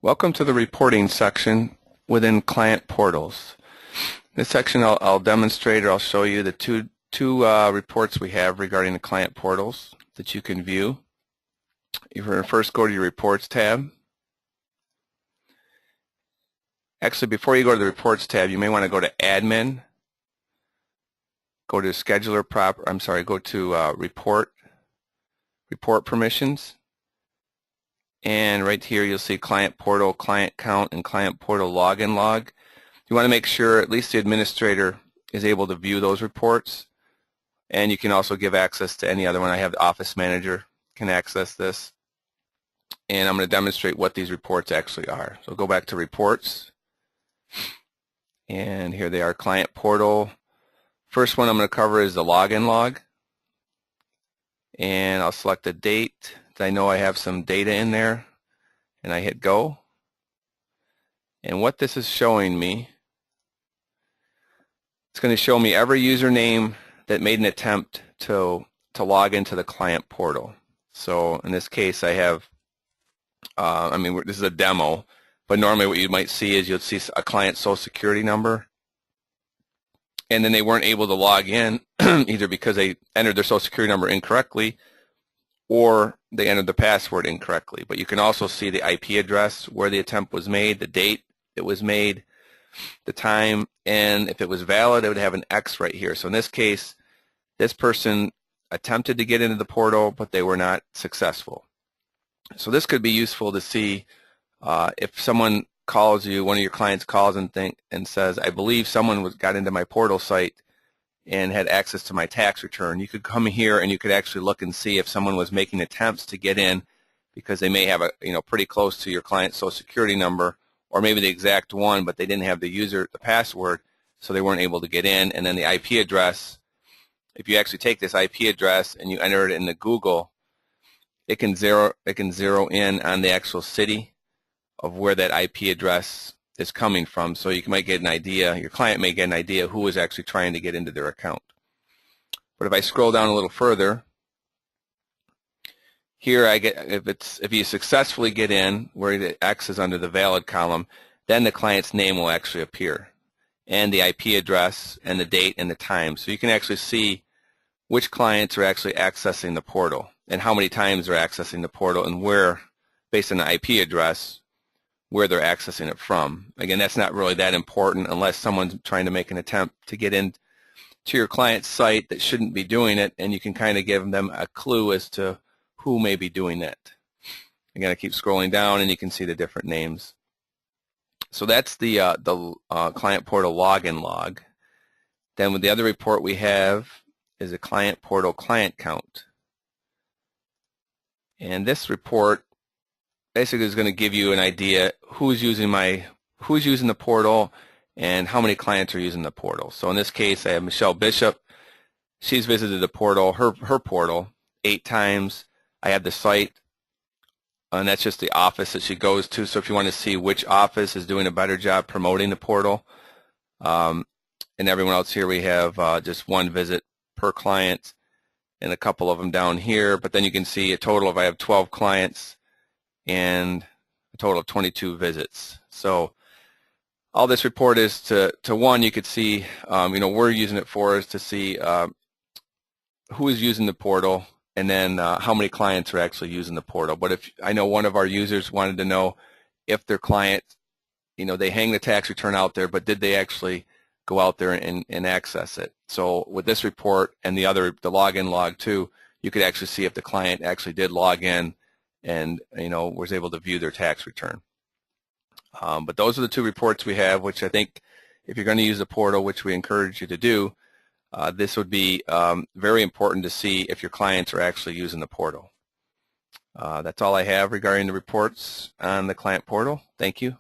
Welcome to the reporting section within Client Portals. In this section I'll demonstrate or I'll show you the two reports we have regarding the Client Portals that you can view. You're going to first go to your Reports tab. Actually, before you go to the Reports tab, you may want to go to Admin, go to Scheduler go to Report Permissions. And right here you'll see Client Portal, Client Count, and Client Portal Login Log. You want to make sure at least the administrator is able to view those reports. And you can also give access to any other one. I have the Office Manager can access this. And I'm going to demonstrate what these reports actually are. So go back to Reports. And here they are, Client Portal. First one I'm going to cover is the Login Log. And I'll select the date. I know I have some data in there, and I hit go. And what this is showing me, it's going to show me every username that made an attempt to log into the Client Portal. So in this case I have, this is a demo, but normally what you might see is you'll see a client social security number, and then they weren't able to log in either because they entered their social security number incorrectly or they entered the password incorrectly. But you can also see the IP address where the attempt was made, the date it was made, the time, and if it was valid, it would have an X right here. So in this case, this person attempted to get into the portal, but they were not successful. So this could be useful to see if someone calls you, one of your clients calls and says, I believe someone got into my portal site and had access to my tax return. You could come here and you could actually look and see if someone was making attempts to get in because they may have a pretty close to your client's social security number, or maybe the exact one, but they didn't have the password, so they weren't able to get in. And then the IP address, if you actually take this IP address and you enter it into Google, it can zero in on the actual city of where that IP address is coming from, so you might get an idea, your client may get an idea who is actually trying to get into their account. But if I scroll down a little further, here I get, if you successfully get in, where the X is under the valid column, then the client's name will actually appear, and the IP address, and the date, and the time. So you can actually see which clients are actually accessing the portal, and how many times they're accessing the portal, and where, based on the IP address, where they're accessing it from. Again, that's not really that important unless someone's trying to make an attempt to get into your client's site that shouldn't be doing it, and you can kind of give them a clue as to who may be doing that. Again, I keep scrolling down and you can see the different names. So that's the Client Portal Login Log. Then with the other report we have is a Client Portal Client Count. And this report basically is going to give you an idea who's using the portal and how many clients are using the portal. So in this case, I have Michelle Bishop. She's visited the portal, her portal, 8 times. I have the site, and that's just the office that she goes to. So if you want to see which office is doing a better job promoting the portal, and everyone else here, we have just 1 visit per client, and a couple of them down here. But then you can see a total of, I have 12 clients and a total of 22 visits. So all this report is to one, you could see, we're using it for is to see who is using the portal, and then how many clients are actually using the portal. But if I know one of our users wanted to know if their client, they hang the tax return out there, but did they actually go out there and access it? So with this report and the login log too, you could actually see if the client actually did log in and was able to view their tax return. But those are the 2 reports we have, which I think if you're going to use the portal, which we encourage you to do, this would be very important to see if your clients are actually using the portal. That's all I have regarding the reports on the Client Portal. Thank you.